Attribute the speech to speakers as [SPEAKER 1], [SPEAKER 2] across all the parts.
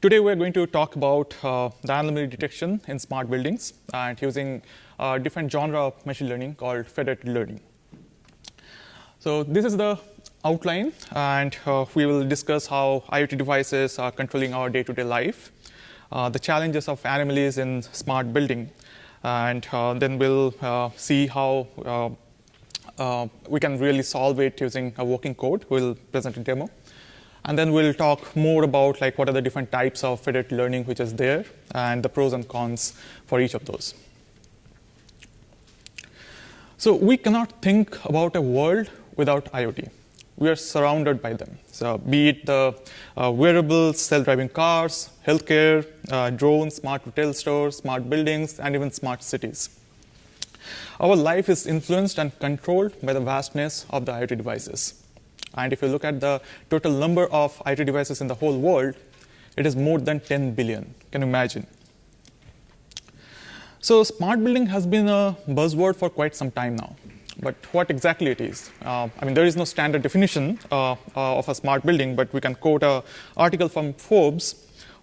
[SPEAKER 1] Today we're going to talk about the anomaly detection in smart buildings and using a different genre of machine learning called federated learning. So this is the outline, and we will discuss how IoT devices are controlling our day-to-day life, the challenges of anomalies in smart building, and then we'll see how we can really solve it using a working code. We'll present a demo. And then we'll talk more about what are the different types of federated learning which is there and the pros and cons for each of those. So we cannot think about a world without IoT. We are surrounded by them. So be it the wearables, self-driving cars, healthcare, drones, smart retail stores, smart buildings, and even smart cities. Our life is influenced and controlled by the vastness of the IoT devices. And if you look at the total number of IoT devices in the whole world, it is more than 10 billion. Can you imagine? So smart building has been a buzzword for quite some time now. But what exactly it is? There is no standard definition of a smart building, but we can quote an article from Forbes,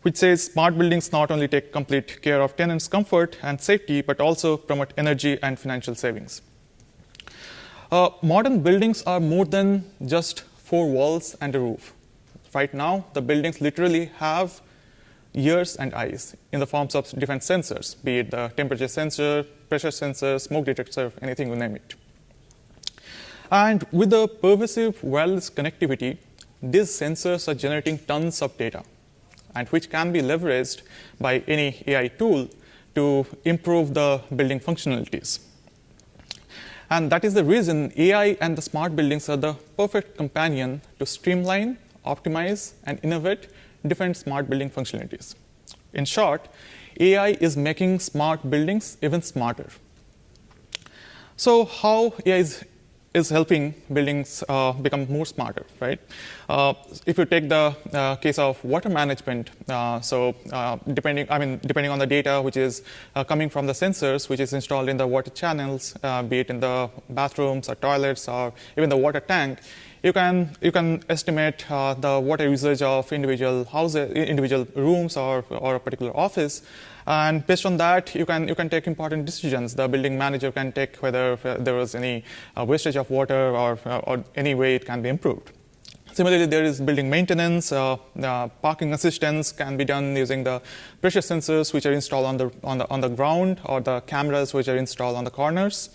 [SPEAKER 1] which says smart buildings not only take complete care of tenants' comfort and safety, but also promote energy and financial savings. Modern buildings are more than just 4 walls and a roof. Right now, the buildings literally have ears and eyes in the forms of different sensors, be it the temperature sensor, pressure sensor, smoke detector, anything you name it. And with the pervasive wireless connectivity, these sensors are generating tons of data, and which can be leveraged by any AI tool to improve the building functionalities. And that is the reason AI and the smart buildings are the perfect companion to streamline, optimize, and innovate different smart building functionalities. In short, AI is making smart buildings even smarter. So how AI is helping buildings become more smarter, right? If you take the case of water management, depending on the data which is coming from the sensors, which is installed in the water channels, be it in the bathrooms or toilets or even the water tank, you can estimate the water usage of individual houses, individual rooms, or a particular office. And based on that, you can take important decisions. The building manager can take whether there was any wastage of water or any way it can be improved. Similarly, there is building maintenance. Parking assistance can be done using the pressure sensors which are installed on the ground, or the cameras which are installed on the corners.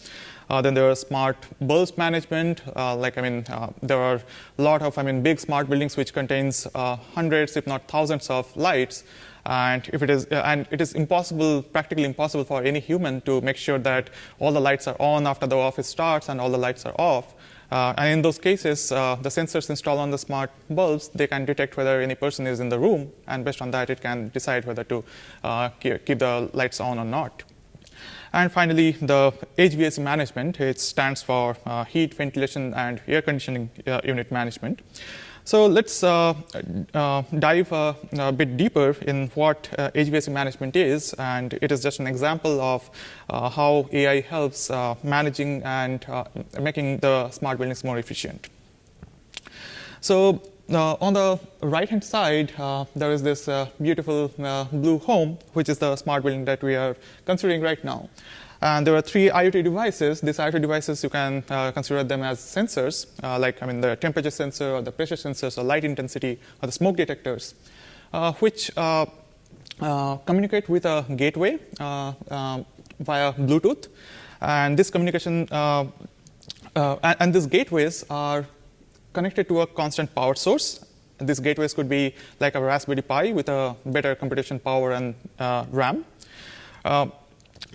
[SPEAKER 1] Then there are smart bulbs management. There are a lot of big smart buildings which contains hundreds, if not thousands, of lights. And it is practically impossible for any human to make sure that all the lights are on after the office starts and all the lights are off. And in those cases, the sensors installed on the smart bulbs, they can detect whether any person is in the room, and based on that, it can decide whether to keep the lights on or not. And finally, the HVAC management, it stands for heat, ventilation, and air conditioning unit management. So let's dive a bit deeper in what HVAC management is, and it is just an example of how AI helps managing and making the smart buildings more efficient. So on the right-hand side, there is this beautiful blue home, which is the smart building that we are considering right now. And there are 3 IoT devices. These IoT devices, you can consider them as sensors, the temperature sensor, or the pressure sensors, or light intensity, or the smoke detectors, which communicate with a gateway via Bluetooth. And this communication, and these gateways are connected to a constant power source. These gateways could be like a Raspberry Pi with a better computation power and RAM.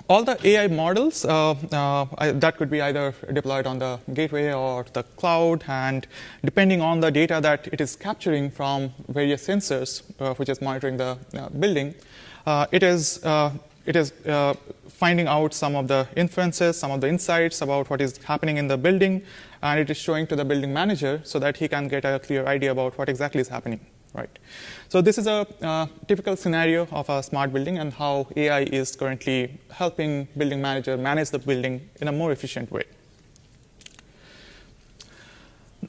[SPEAKER 1] All the AI models that could be either deployed on the gateway or the cloud, and depending on the data that it is capturing from various sensors, which is monitoring the building, it is finding out some of the inferences, some of the insights about what is happening in the building, and it is showing to the building manager so that he can get a clear idea about what exactly is happening. Right. So this is a typical scenario of a smart building and how AI is currently helping building manager manage the building in a more efficient way.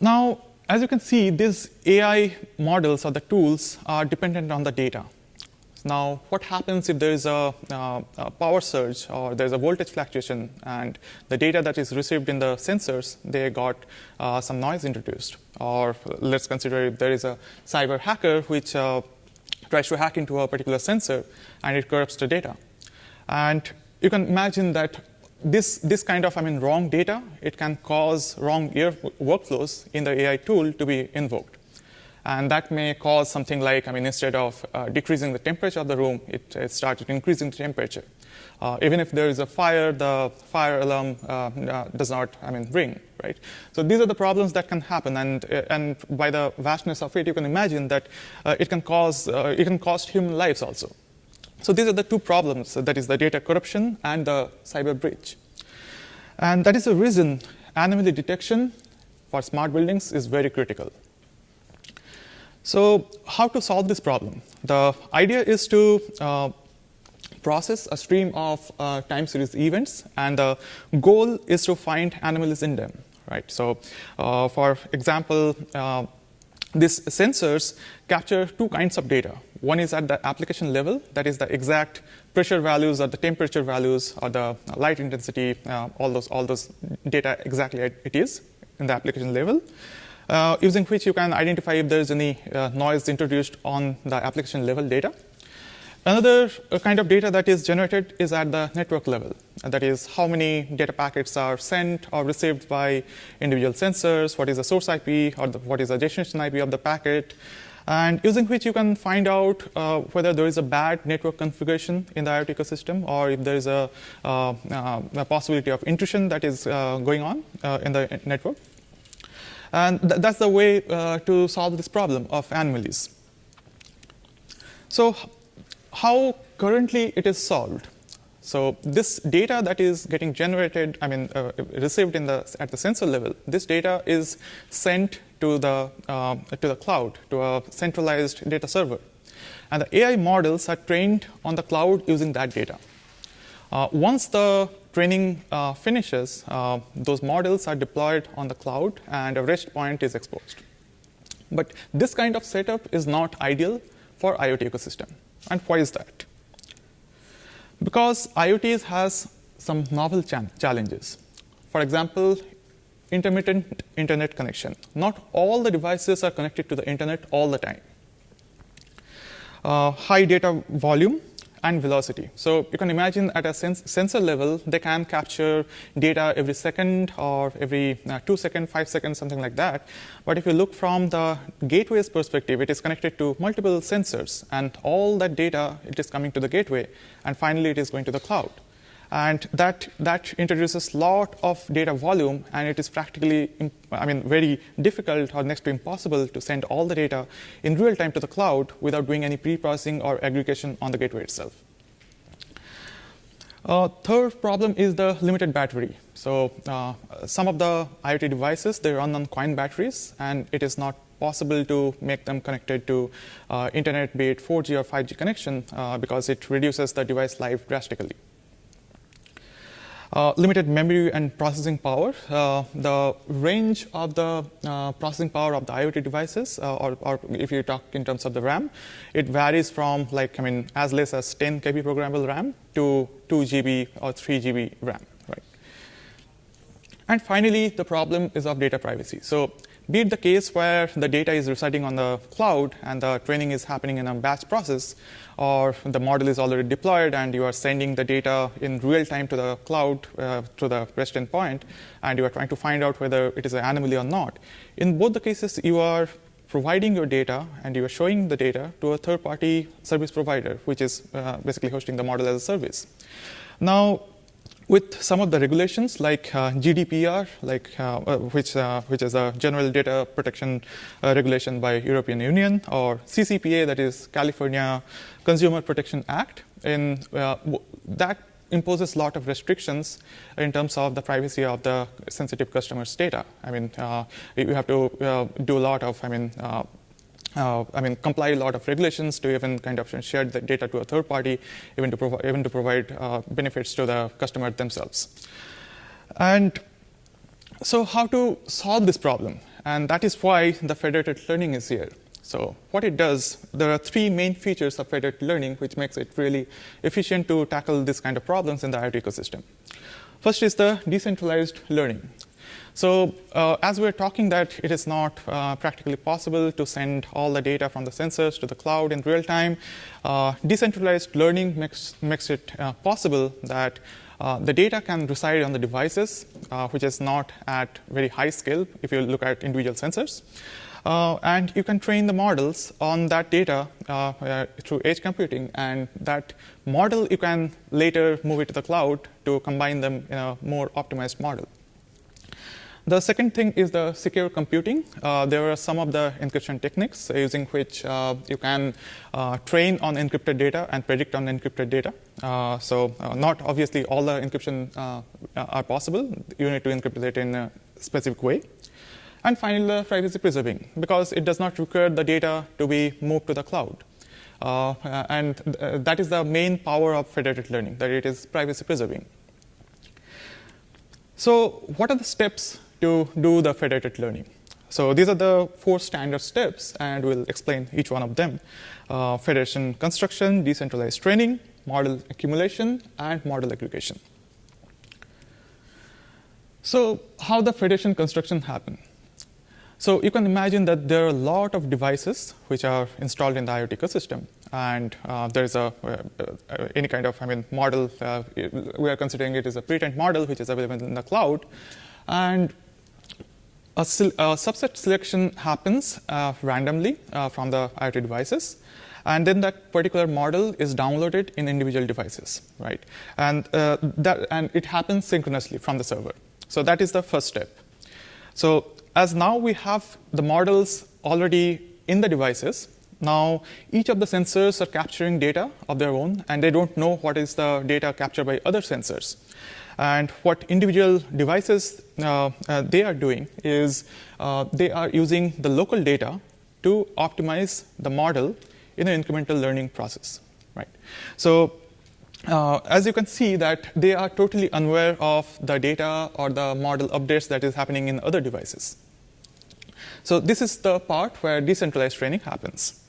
[SPEAKER 1] Now, as you can see, these AI models or the tools are dependent on the data. Now, what happens if there is a power surge or there's a voltage fluctuation and the data that is received in the sensors, they got some noise introduced? Or let's consider if there is a cyber hacker which tries to hack into a particular sensor and it corrupts the data. And you can imagine that this kind of wrong data, it can cause wrong workflows in the AI tool to be invoked. And that may cause something like, instead of decreasing the temperature of the room, it started increasing the temperature. Even if there is a fire, the fire alarm does not, ring, right? So these are the problems that can happen, and by the vastness of it, you can imagine that it can cost human lives also. So these are the two problems, that is the data corruption and the cyber breach. And that is the reason anomaly detection for smart buildings is very critical. So how to solve this problem? The idea is to process a stream of time series events, and the goal is to find anomalies in them, right? So for example, these sensors capture two kinds of data. One is at the application level, that is the exact pressure values or the temperature values or the light intensity, all those data exactly it is in the application level, using which you can identify if there is any noise introduced on the application level data. Another kind of data that is generated is at the network level. That is, how many data packets are sent or received by individual sensors, what is the source IP, or what is the destination IP of the packet, and using which you can find out whether there is a bad network configuration in the IoT ecosystem, or if there is a possibility of intrusion that is going on in the network. And that's the way to solve this problem of anomalies. So how currently it is solved? So this data that is getting generated, received at the sensor level, this data is sent to the cloud, to a centralized data server. And the AI models are trained on the cloud using that data. Once the training finishes, those models are deployed on the cloud and a rest point is exposed. But this kind of setup is not ideal for IoT ecosystem. And why is that? Because IoT has some novel challenges. For example, intermittent internet connection. Not all the devices are connected to the internet all the time. High data volume and velocity. So you can imagine at a sensor level, they can capture data every second or every 2 seconds, 5 seconds, something like that. But if you look from the gateway's perspective, it is connected to multiple sensors, and all that data, it is coming to the gateway, and finally it is going to the cloud. And that introduces a lot of data volume, and it is practically, very difficult or next to impossible to send all the data in real time to the cloud without doing any pre-processing or aggregation on the gateway itself. Third problem is the limited battery. So some of the IoT devices, they run on coin batteries, and it is not possible to make them connected to internet, be it 4G or 5G connection, because it reduces the device life drastically. Limited memory and processing power. The range of the processing power of the IoT devices, or if you talk in terms of the RAM, it varies from as less as 10 KB programmable RAM to 2 GB or 3 GB RAM. Right? And finally, the problem is of data privacy. So be it the case where the data is residing on the cloud and the training is happening in a batch process, or the model is already deployed and you are sending the data in real time to the cloud to the REST endpoint, and you are trying to find out whether it is an anomaly or not. In both the cases, you are providing your data and you are showing the data to a third-party service provider, which is basically hosting the model as a service. Now, with some of the regulations like GDPR, which is a general data protection regulation by European Union, or CCPA, that is California Consumer Protection Act, that imposes a lot of restrictions in terms of the privacy of the sensitive customers' data. You have to do a lot of, comply a lot of regulations to even kind of share the data to a third party, even to provide benefits to the customer themselves. And so how to solve this problem? And that is why the federated learning is here. So what it does, there are three main features of federated learning which makes it really efficient to tackle this kind of problems in the IoT ecosystem. First is the decentralized learning. So as we're talking that it is not practically possible to send all the data from the sensors to the cloud in real time, decentralized learning makes it possible that the data can reside on the devices, which is not at very high scale if you look at individual sensors. And you can train the models on that data through edge computing, and that model you can later move it to the cloud to combine them in a more optimized model. The second thing is the secure computing. There are some of the encryption techniques using which you can train on encrypted data and predict on encrypted data. So not obviously all the encryption are possible. You need to encrypt the data in a specific way. And finally, the privacy preserving, because it does not require the data to be moved to the cloud. And that is the main power of federated learning, that it is privacy preserving. So what are the steps to do the federated learning? So these are the 4 standard steps, and we'll explain each one of them. Federation construction, decentralized training, model accumulation, and model aggregation. So how the federation construction happen? So you can imagine that there are a lot of devices which are installed in the IoT ecosystem, and there is any kind of model. We are considering it as a pre-trained model which is available in the cloud, and a subset selection happens randomly from the IoT devices, and then that particular model is downloaded in individual devices, right? And it happens synchronously from the server. So that is the first step. So as now we have the models already in the devices, now each of the sensors are capturing data of their own, and they don't know what is the data captured by other sensors. And what individual devices they are doing is they are using the local data to optimize the model in an incremental learning process, right? So as you can see that they are totally unaware of the data or the model updates that is happening in other devices. So this is the part where decentralized training happens.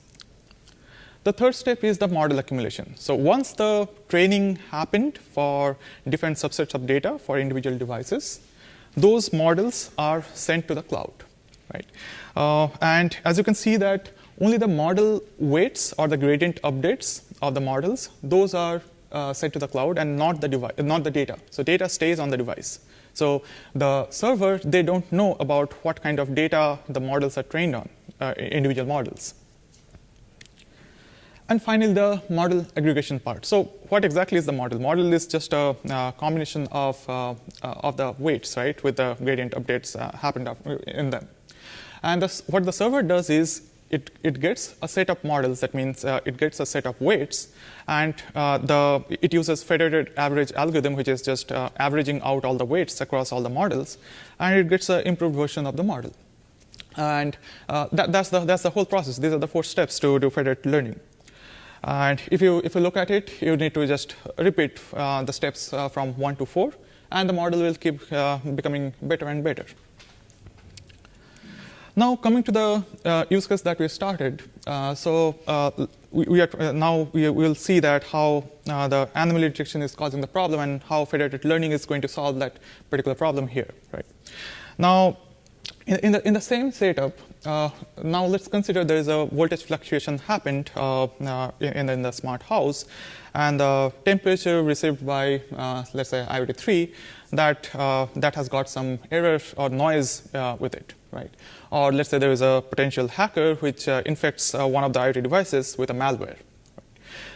[SPEAKER 1] The third step is the model accumulation. So once the training happened for different subsets of data for individual devices, those models are sent to the cloud, right? And as you can see that only the model weights or the gradient updates of the models, those are sent to the cloud and not the data. So data stays on the device. So the server, they don't know about what kind of data the models are trained on, individual models. And finally, the model aggregation part. So what exactly is the model? Model is just a combination of the weights, right, with the gradient updates happened in them. And what the server does is it gets a set of models. That means it gets a set of weights, and it uses federated average algorithm, which is just averaging out all the weights across all the models, and it gets an improved version of the model. And that's the whole process. These are the 4 steps to do federated learning. And if you look at it, you need to just repeat the steps from 1 to 4, and the model will keep becoming better and better. Now coming to the use case that we started, we will see that how the anomaly detection is causing the problem and how federated learning is going to solve that particular problem here, right? Now, in the same setup, now let's consider there is a voltage fluctuation happened in the smart house, and the temperature received by let's say IoT 3 that has got some error or noise with it, right? Or let's say there is a potential hacker which infects one of the IoT devices with a malware.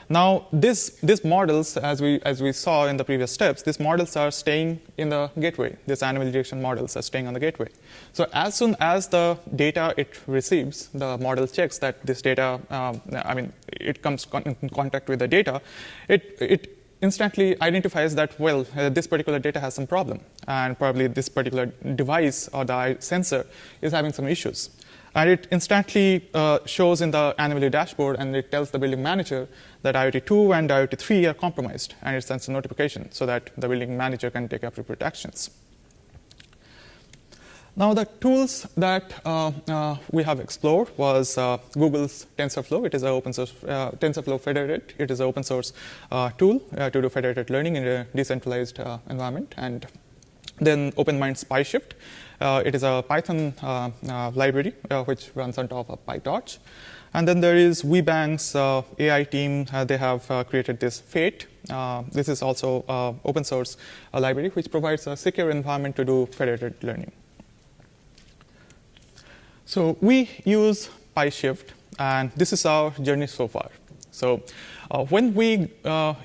[SPEAKER 1] Now, these models, as we saw in the previous steps, these models are staying in the gateway. These anomaly detection models are staying on the gateway. So as soon as the data it receives, the model checks that this data, it comes in contact with the data, it instantly identifies that, well, this particular data has some problem, and probably this particular device or the sensor is having some issues. And it instantly shows in the anomaly dashboard, and it tells the building manager that IoT 2 and IoT 3 are compromised, and it sends a notification so that the building manager can take appropriate actions. Now, the tools that we have explored was Google's TensorFlow. It is an open source TensorFlow federated. It is an open source tool to do federated learning in a decentralized environment. And then OpenMind's PyShift. It is a Python library which runs on top of PyTorch. And then there is WeBank's AI team. They have created this Fate. This is also open source library which provides a secure environment to do federated learning. So we use PyShift, and this is our journey so far. So when we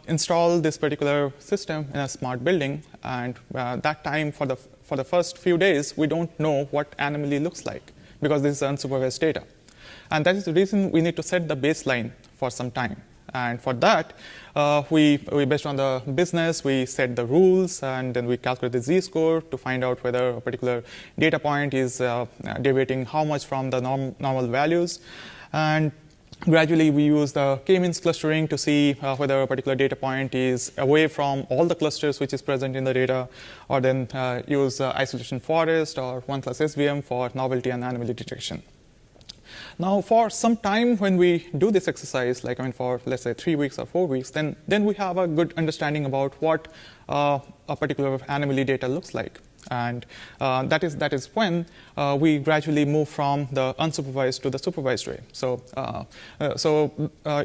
[SPEAKER 1] install this particular system in a smart building, and that time for the first few days, we don't know what Anomaly looks like because this is unsupervised data. And that is the reason we need to set the baseline for some time. And for that, we based on the business, we set the rules, and then we calculate the z-score to find out whether a particular data point is deviating how much from the normal values. And gradually, we use the k-means clustering to see whether a particular data point is away from all the clusters which is present in the data, or then use isolation forest or 1 class SVM for novelty and anomaly detection. Now, for some time when we do this exercise, for let's say 3 weeks or 4 weeks, then we have a good understanding about what a particular anomaly data looks like. And that is when we gradually move from the unsupervised to the supervised way. So,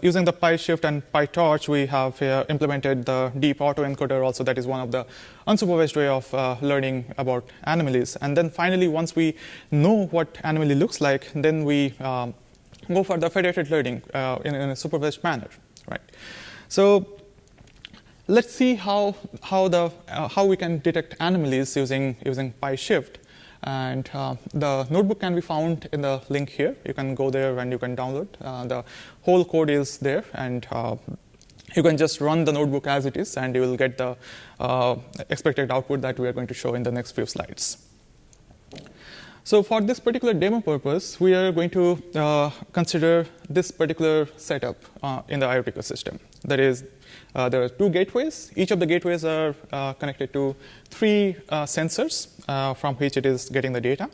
[SPEAKER 1] using the PyShift and PyTorch, we have implemented the deep autoencoder also. That is one of the unsupervised way of learning about anomalies. And then finally, once we know what anomaly looks like, then we go for the federated learning in a supervised manner, right? So let's see how we can detect anomalies using PyShift. And the notebook can be found in the link here. You can go there and you can download. The whole code is there, and you can just run the notebook as it is, and you will get the expected output that we are going to show in the next few slides. So for this particular demo purpose, we are going to consider this particular setup in the IoT ecosystem. That is, there are 2 gateways. Each of the gateways are connected to 3 sensors from which it is getting the data.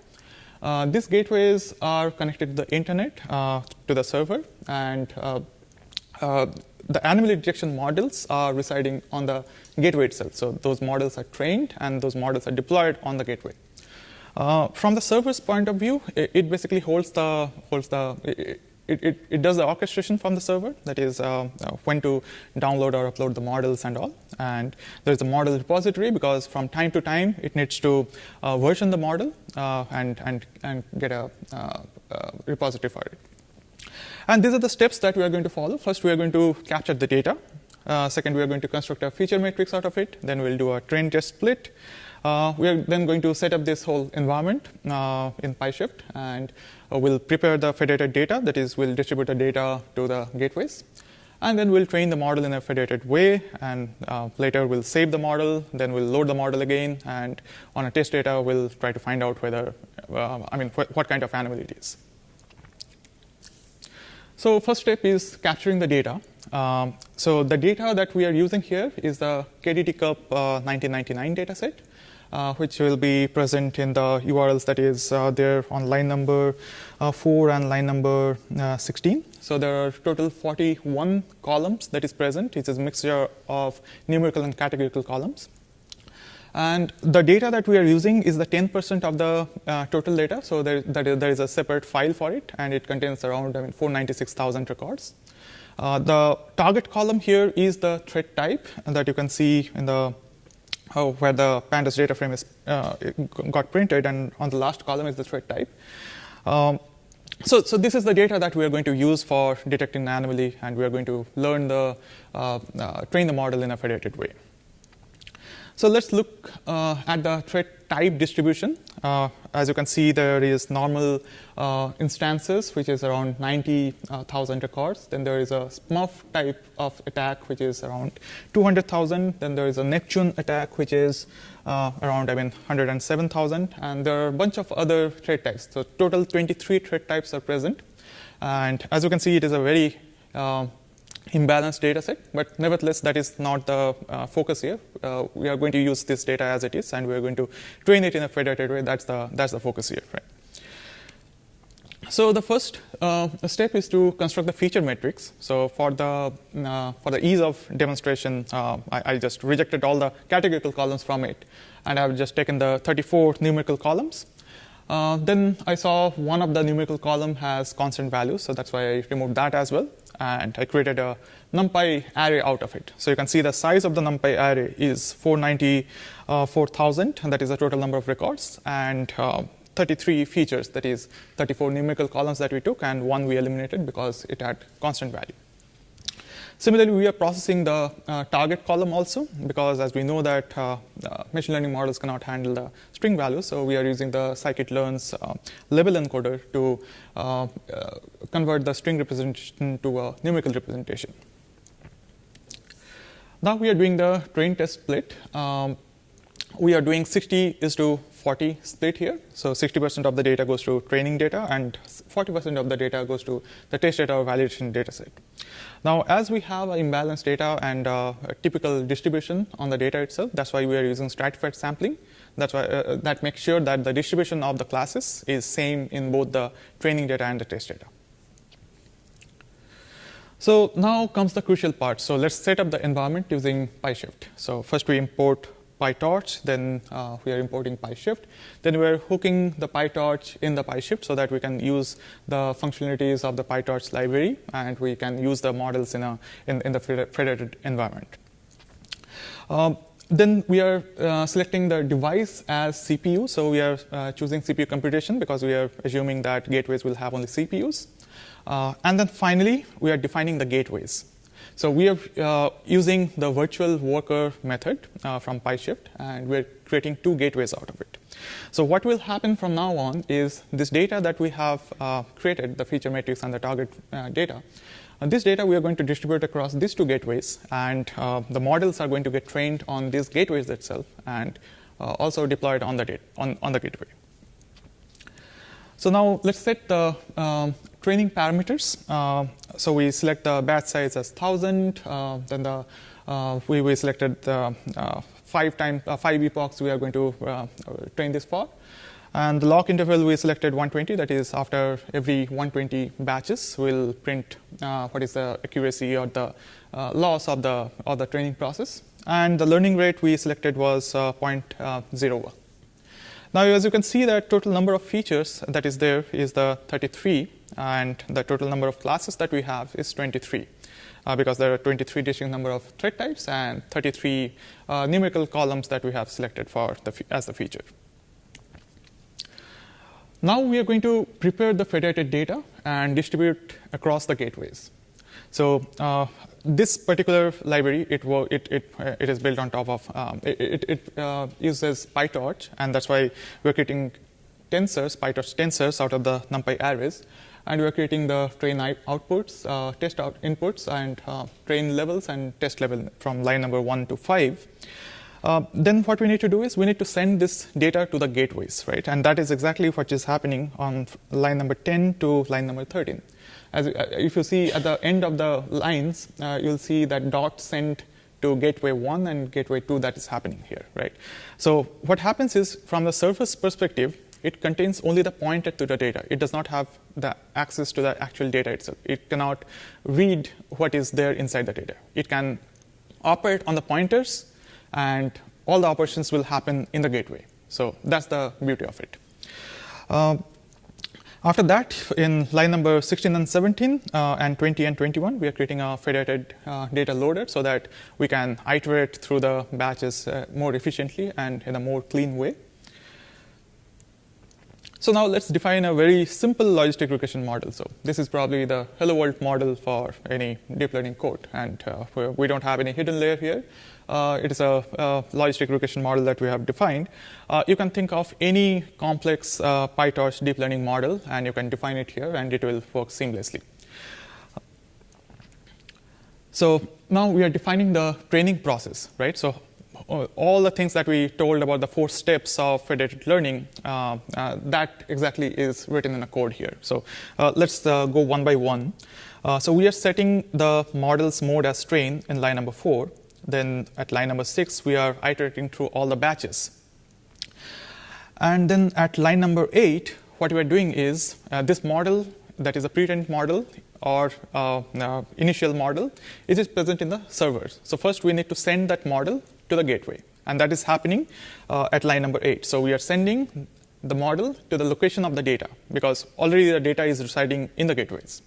[SPEAKER 1] These gateways are connected to the internet, to the server, and the anomaly detection models are residing on the gateway itself. So those models are trained, and those models are deployed on the gateway. From the server's point of view, it basically it does the orchestration from the server, that is when to download or upload the models and all. And there's a model repository because from time to time it needs to version the model and get a repository for it. And these are the steps that we are going to follow. First, we are going to capture the data. Second, we are going to construct a feature matrix out of it. Then we'll do a train test split. We are then going to set up this whole environment in PyShift, and we'll prepare the federated data. That is, we'll distribute the data to the gateways. And then we'll train the model in a federated way, and later we'll save the model. Then we'll load the model again, and on a test data, we'll try to find out whether, what kind of anomaly it is. So first step is capturing the data. So the data that we are using here is the KDT Cup 1999 dataset, which will be present in the URLs that is there on line number 4 and line number 16. So there are total 41 columns that is present. It is a mixture of numerical and categorical columns. And the data that we are using is the 10% of the total data. So there is a separate file for it, and it contains around 496,000 records. The target column here is the thread type that you can see in the where the pandas data frame is got printed, and on the last column is the thread type. So this is the data that we are going to use for detecting the anomaly, and we are going to learn train the model in a federated way. So let's look at the thread type distribution. As you can see, there is normal instances, which is around 90,000 records. Then there is a Smurf type of attack, which is around 200,000. Then there is a Neptune attack, which is around 107,000. And there are a bunch of other thread types. So total 23 thread types are present. And as you can see, it is a very imbalanced data set, but nevertheless, that is not the focus here. We are going to use this data as it is, and we are going to train it in a federated way. That's the focus here, right? So the first step is to construct the feature matrix. So for the ease of demonstration, I just rejected all the categorical columns from it, and I've just taken the 34 numerical columns. Then I saw one of the numerical column has constant values, so that's why I removed that as well. And I created a NumPy array out of it. So you can see the size of the NumPy array is 494,000, and that is the total number of records, and 33 features, that is 34 numerical columns that we took, and one we eliminated because it had constant value. Similarly, we are processing the target column also, because as we know that machine learning models cannot handle the string values, so we are using the scikit-learn's label encoder to convert the string representation to a numerical representation. Now we are doing the train test split. We are doing 60:40 split here. So 60% of the data goes to training data, and 40% of the data goes to the test data or validation data set. Now, as we have imbalanced data and a typical distribution on the data itself, that's why we are using stratified sampling. That's why that makes sure that the distribution of the classes is same in both the training data and the test data. So now comes the crucial part. So let's set up the environment using PyShift. So first we import PyTorch, then we are importing PyShift. Then we are hooking the PyTorch in the PyShift so that we can use the functionalities of the PyTorch library, and we can use the models in the federated environment. Then we are selecting the device as CPU. So we are choosing CPU computation because we are assuming that gateways will have only CPUs. And then finally, we are defining the gateways. So we are using the virtual worker method from PyShift, and we're creating 2 gateways out of it. So what will happen from now on is this data that we have created, the feature matrix and the target data, this data we are going to distribute across these 2 gateways, and the models are going to get trained on these gateways itself and also deployed on the gateway. So now let's set the training parameters. So we select the batch size as 1,000. Then we selected the 5 epochs we are going to train this for. And the lock interval we selected 120. That is, after every 120 batches, we'll print what is the accuracy or the loss of the training process. And the learning rate we selected was 0.01. Now, as you can see, the total number of features that is there is the 33, and the total number of classes that we have is 23, because there are 23 distinct number of thread types and 33 numerical columns that we have selected for as the feature. Now we are going to prepare the federated data and distribute across the gateways. So this particular library, it is built on top of, it uses PyTorch, and that's why we're creating tensors, PyTorch tensors out of the NumPy arrays, and we're creating the train outputs, test inputs, and train levels and test level from line number 1 to 5. Then what we need to do is we need to send this data to the gateways, right? And that is exactly what is happening on line number 10 to line number 13. If you see at the end of the lines, you'll see that dot sent to gateway 1 and gateway 2 that is happening here, right? So what happens is, from the surface perspective, it contains only the pointer to the data. It does not have the access to the actual data itself. It cannot read what is there inside the data. It can operate on the pointers, and all the operations will happen in the gateway. So that's the beauty of it. After that, in line number 16 and 17, and 20 and 21, we are creating a federated data loader so that we can iterate through the batches more efficiently and in a more clean way. So now let's define a very simple logistic regression model. So this is probably the hello world model for any deep learning code, and we don't have any hidden layer here. It is a logistic regression model that we have defined. You can think of any complex PyTorch deep learning model, and you can define it here, and it will work seamlessly. So now we are defining the training process, right? So all the things that we told about the 4 steps of federated learning, that exactly is written in a code here. So let's go one by one. So we are setting the model's mode as train in line number 4. Then at line number 6, we are iterating through all the batches. And then at line number 8, what we are doing is this model, that is a pre-trained model or initial model, it is present in the servers. So first we need to send that model to the gateway. And that is happening at line number 8. So we are sending the model to the location of the data, because already the data is residing in the gateways.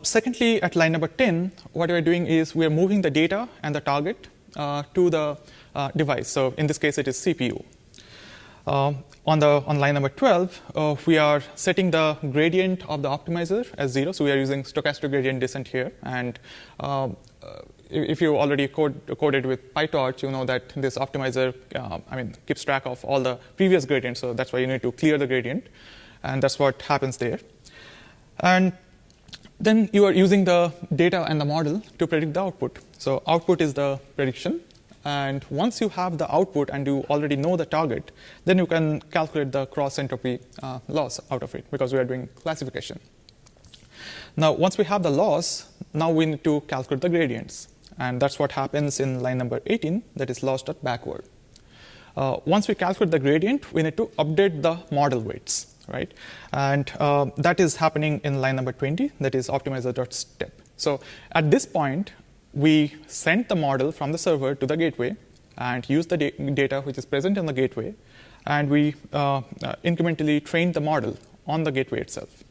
[SPEAKER 1] Secondly, at line number 10, what we are doing is we are moving the data and the target to the device. So in this case, it is CPU. On line number 12, we are setting the gradient of the optimizer as 0. So we are using stochastic gradient descent here. And if you already coded with PyTorch, you know that this optimizer keeps track of all the previous gradients. So that's why you need to clear the gradient. And that's what happens there. And then you are using the data and the model to predict the output. So output is the prediction. And once you have the output and you already know the target, then you can calculate the cross-entropy loss out of it, because we are doing classification. Now, once we have the loss, now we need to calculate the gradients. And that's what happens in line number 18, that is loss.backward. Once we calculate the gradient, we need to update the model weights, right? And that is happening in line number 20, that is optimizer.step. So at this point, we send the model from the server to the gateway and use the data which is present in the gateway, and we incrementally train the model on the gateway itself.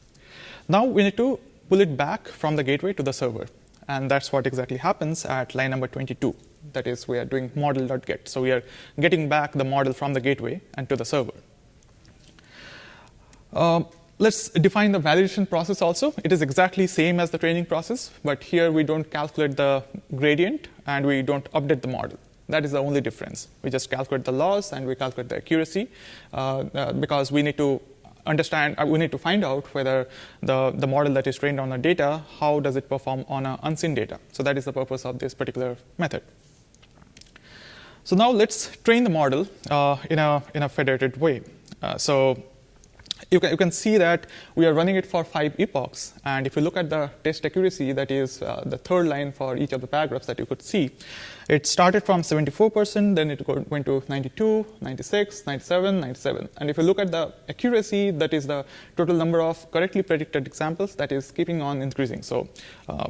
[SPEAKER 1] Now we need to pull it back from the gateway to the server, and that's what exactly happens at line number 22. That is, we are doing model.get. So we are getting back the model from the gateway and to the server. Let's define the validation process also. It is exactly same as the training process, but here we don't calculate the gradient and we don't update the model. That is the only difference. We just calculate the loss and we calculate the accuracy because we need to understand, we need to find out whether the model that is trained on the data, how does it perform on unseen data. So that is the purpose of this particular method. So now let's train the model in a federated way. So you can see that we are running it for 5 epochs. And if you look at the test accuracy, that is the third line for each of the paragraphs that you could see, it started from 74%, then it went to 92, 96, 97, 97. And if you look at the accuracy, that is the total number of correctly predicted examples, that is keeping on increasing. So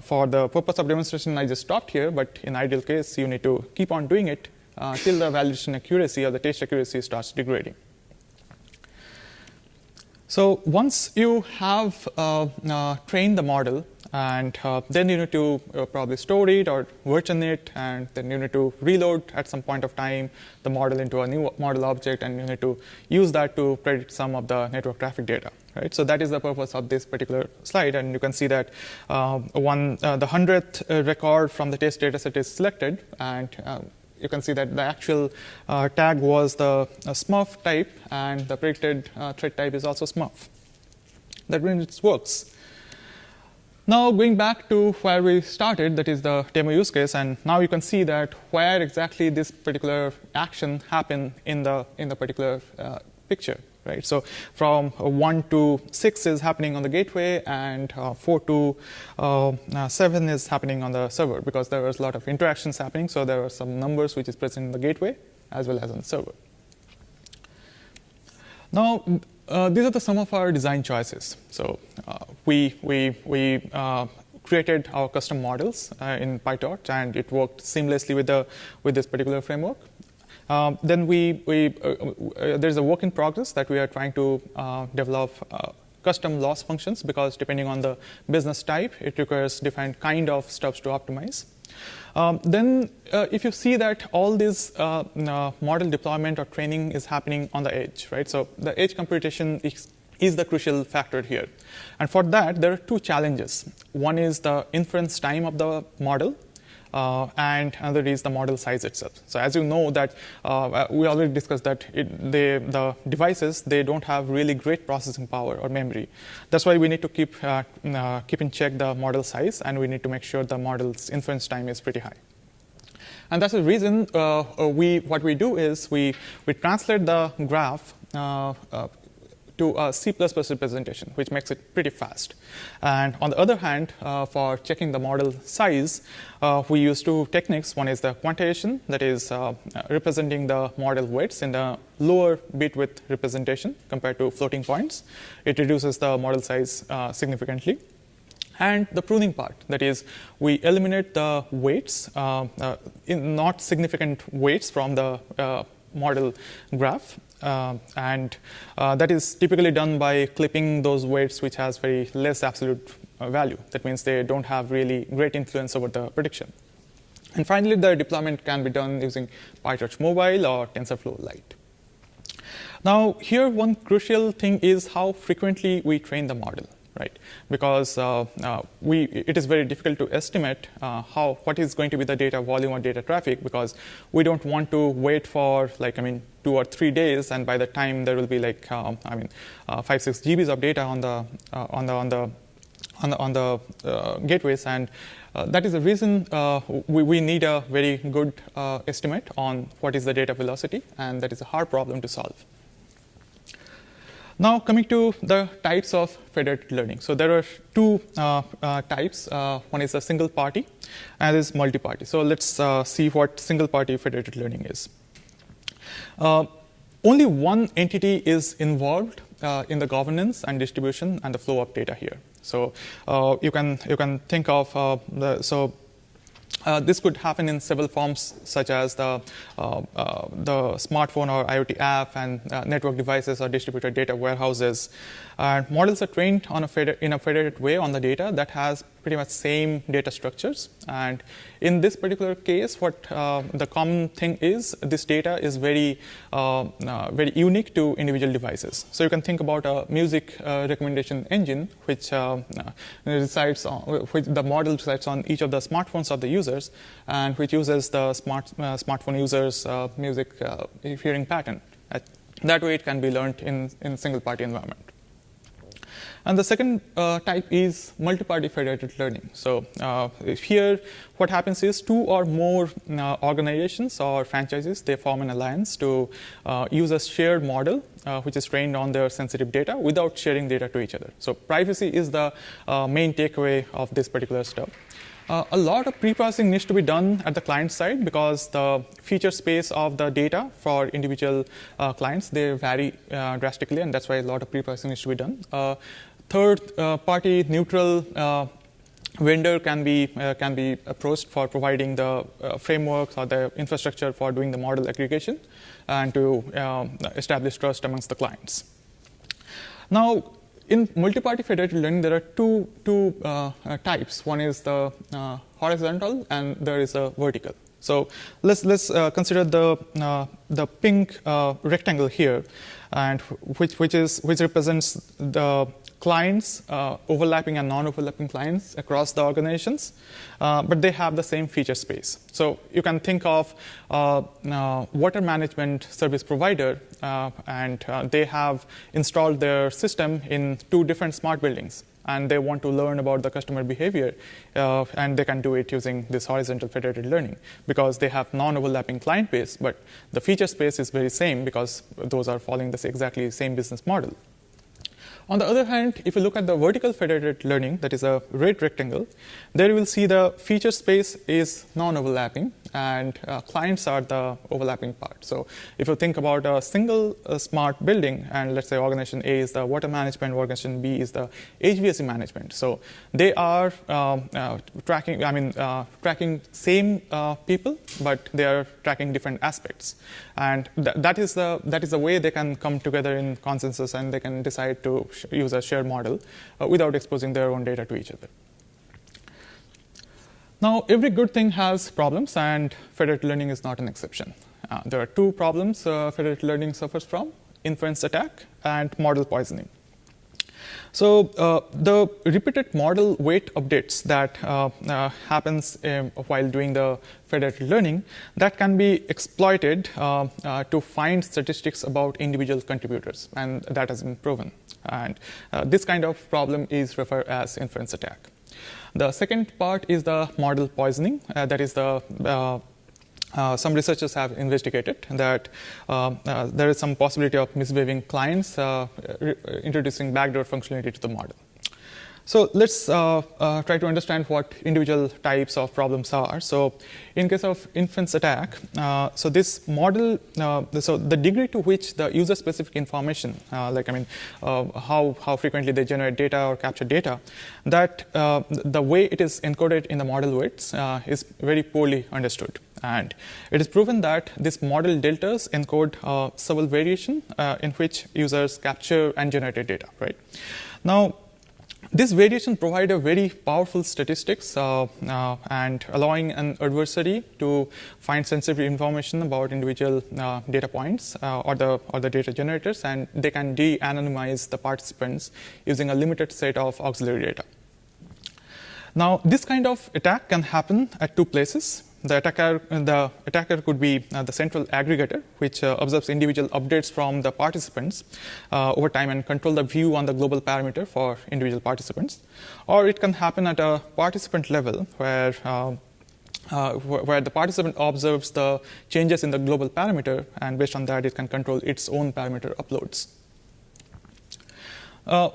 [SPEAKER 1] for the purpose of demonstration, I just stopped here. But in ideal case, you need to keep on doing it till the validation accuracy or the test accuracy starts degrading. So once you have trained the model, and then you need to probably store it or version it, and then you need to reload at some point of time the model into a new model object, and you need to use that to predict some of the network traffic data. Right? So that is the purpose of this particular slide, and you can see that the 100th record from the test data set is selected, and you can see that the actual tag was the Smurf type, and the predicted thread type is also Smurf. That means it works. Now going back to where we started, that is the demo use case, and now you can see that where exactly this particular action happened in the particular picture. Right? So from 1 to 6 is happening on the gateway, and 4 to 7 is happening on the server, because there was a lot of interactions happening. So there are some numbers which is present in the gateway as well as on the server. Now these are some of our design choices. So we created our custom models in PyTorch, and it worked seamlessly with this particular framework. Then there's a work in progress that we are trying to develop custom loss functions, because depending on the business type, it requires different kind of stuffs to optimize. Then if you see that all this model deployment or training is happening on the edge, right? So the edge computation is the crucial factor here. And for that, there are 2 challenges. One is the inference time of the model, and another is the model size itself. So as you know that we already discussed that the devices, they don't have really great processing power or memory. That's why we need to keep in check the model size, and we need to make sure the model's inference time is pretty high. And that's the reason what we do is we translate the graph to a C++ representation, which makes it pretty fast. And on the other hand, for checking the model size, we use two techniques. One is the quantization, that is representing the model weights in the lower bit width representation compared to floating points. It reduces the model size significantly. And the pruning part, that is, we eliminate the weights, not significant weights from the model graph. And that is typically done by clipping those weights which has very less absolute value. That means they don't have really great influence over the prediction. And finally, the deployment can be done using PyTorch Mobile or TensorFlow Lite. Now, here one crucial thing is how frequently we train the model, right? Because it is very difficult to estimate what is going to be the data volume or data traffic, because we don't want to wait for 2 or 3 days, and by the time there will be 5-6 GBs of data on the gateways, and that is the reason we need a very good estimate on what is the data velocity, and that is a hard problem to solve. Now, coming to the types of federated learning. So there are two types. One is a single party, and is multi-party. So let's see what single party federated learning is. Only one entity is involved in the governance and distribution and the flow of data here. So you can think of this could happen in several forms, such as the smartphone or IoT app, and network devices or distributed data warehouses. Models are trained in a federated way on the data that has pretty much same data structures. And in this particular case, what the common thing is, this data is very unique to individual devices. So you can think about a music recommendation engine, which the model resides on each of the smartphones of the users, and which uses the smartphone users' music hearing pattern. That way, it can be learned in single-party environment. And the second type is multi-party federated learning. So here, what happens is 2 or more organizations or franchises, they form an alliance to use a shared model, which is trained on their sensitive data without sharing data to each other. So privacy is the main takeaway of this particular stuff. A lot of pre-processing needs to be done at the client side, because the feature space of the data for individual clients, they vary drastically, and that's why a lot of pre-processing needs to be done. Third-party neutral vendor can be approached for providing the frameworks or the infrastructure for doing the model aggregation and to establish trust amongst the clients. Now, in multi-party federated learning, there are two types. One is the horizontal, and there is a vertical. So let's consider the pink rectangle here, and which represents the clients, overlapping and non-overlapping clients across the organizations, but they have the same feature space. So you can think of water management service provider, and they have installed their system in 2 different smart buildings, and they want to learn about the customer behavior, and they can do it using this horizontal federated learning, because they have non-overlapping client base, but the feature space is very same, because those are following the exactly same business model. On the other hand, if you look at the vertical federated learning, that is a red rectangle, there you will see the feature space is non-overlapping, and clients are the overlapping part. So if you think about a single smart building, and let's say organization A is the water management, organization B is the HVAC management. So they are tracking same people, but they are tracking different aspects. And that is the way they can come together in consensus, and they can decide to use a shared model without exposing their own data to each other. Now, every good thing has problems, and federated learning is not an exception. There are 2 problems federated learning suffers from: inference attack and model poisoning. So the repeated model weight updates that happens while doing the federated learning, that can be exploited to find statistics about individual contributors, and that has been proven. And this kind of problem is referred as inference attack. The second part is the model poisoning. That is the some researchers have investigated that there is some possibility of misbehaving clients introducing backdoor functionality to the model. So let's try to understand what individual types of problems are. So in case of inference attack, so this model, so the degree to which the user-specific information, how frequently they generate data or capture data, that the way it is encoded in the model weights is very poorly understood. And it is proven that this model deltas encode several variation in which users capture and generate data, right? Now, this variation provide a very powerful statistics and allowing an adversary to find sensitive information about individual data points or the data generators, and they can de-anonymize the participants using a limited set of auxiliary data. Now, this kind of attack can happen at two places. The attacker could be the central aggregator, which observes individual updates from the participants over time and control the view on the global parameter for individual participants. Or it can happen at a participant level where the participant observes the changes in the global parameter, and based on that, it can control its own parameter uploads.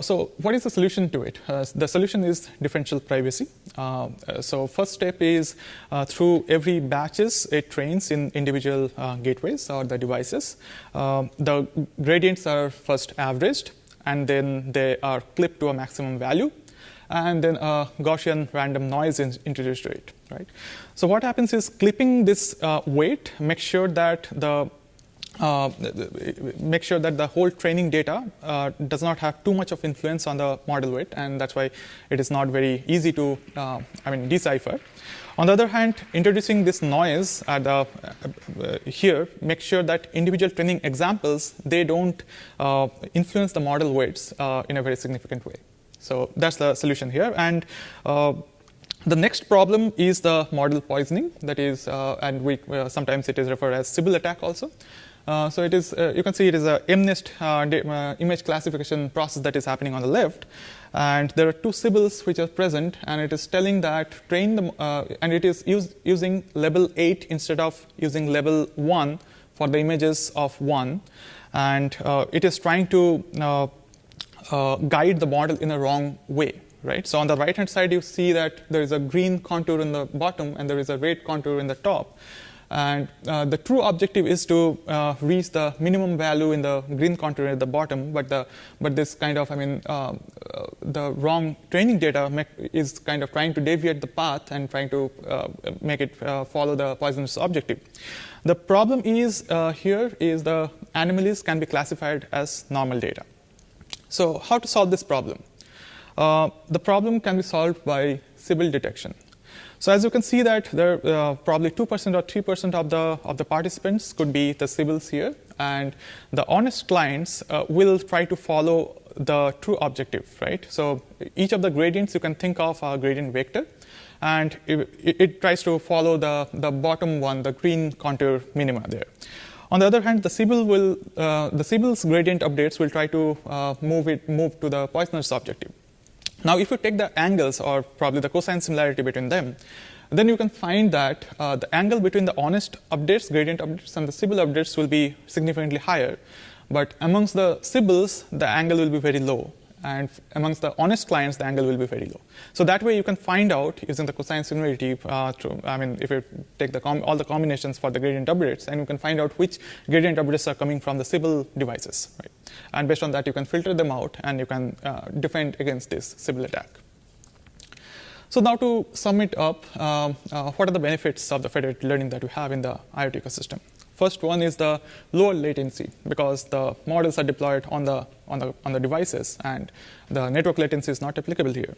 [SPEAKER 1] So what is the solution to it? The solution is differential privacy. So first step is through every batches it trains in individual gateways or the devices. The gradients are first averaged, and then they are clipped to a maximum value, and then a Gaussian random noise is introduced to it. Right. So what happens is clipping this weight makes sure that the whole training data does not have too much of influence on the model weight, and that's why it is not very easy to decipher. On the other hand, introducing this noise at here makes sure that individual training examples, they don't influence the model weights in a very significant way. So that's the solution here. And the next problem is the model poisoning. That is, and sometimes it is referred as Sybil attack also. So it is, you can see it is a MNIST image classification process that is happening on the left, and there are two Sybils which are present, and it is telling that and it is using level 8 instead of using level 1 for the images of 1, and it is trying to guide the model in a wrong way. Right. So on the right hand side, you see that there is a green contour in the bottom and there is a red contour in the top. And the true objective is to reach the minimum value in the green contour at the bottom, but this kind of, the wrong training data is kind of trying to deviate the path and trying to make it follow the poisonous objective. The problem is here is the anomalies can be classified as normal data. So how to solve this problem? The problem can be solved by Sybil detection. So as you can see that there probably 2% or 3% of the participants could be the Sybils here, and the honest clients will try to follow the true objective, right? So each of the gradients you can think of a gradient vector, and it tries to follow the bottom one, the green contour minima there. On the other hand, the Sybil's gradient updates will try to move to the poisonous objective. Now, if you take the angles or probably the cosine similarity between them, then you can find that the angle between the honest updates, gradient updates, and the Sybil updates will be significantly higher. But amongst the Sybils, the angle will be very low. And amongst the honest clients, the angle will be very low. So that way you can find out using the cosine similarity, if you take all the combinations for the gradient updates, and you can find out which gradient updates are coming from the Sybil devices. Right? And based on that, you can filter them out, and you can defend against this Sybil attack. So now to sum it up, what are the benefits of the federated learning that we have in the IoT ecosystem? First one is the lower latency, because the models are deployed on the devices, and the network latency is not applicable here.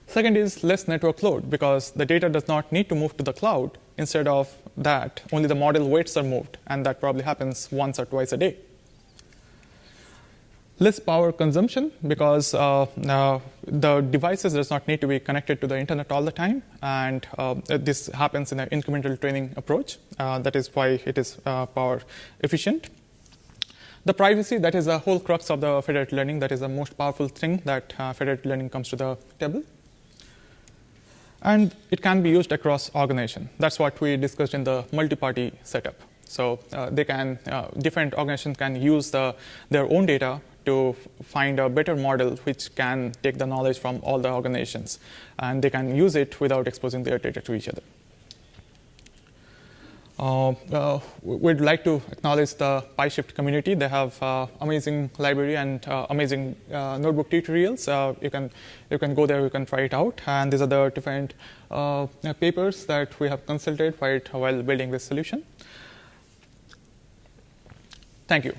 [SPEAKER 1] Second is less network load, because the data does not need to move to the cloud. Instead of that, only the model weights are moved, and that probably happens once or twice a day. Less power consumption, because the devices does not need to be connected to the internet all the time, and this happens in an incremental training approach. That is why it is power efficient. The privacy, that is the whole crux of the federated learning. That is the most powerful thing that federated learning comes to the table. And it can be used across organization. That's what we discussed in the multi-party setup. So different organizations can use their own data to find a better model which can take the knowledge from all the organizations. And they can use it without exposing their data to each other. We'd like to acknowledge the PyShift community. They have amazing library and amazing notebook tutorials. You can go there, you can try it out. And these are the different papers that we have consulted while building this solution. Thank you.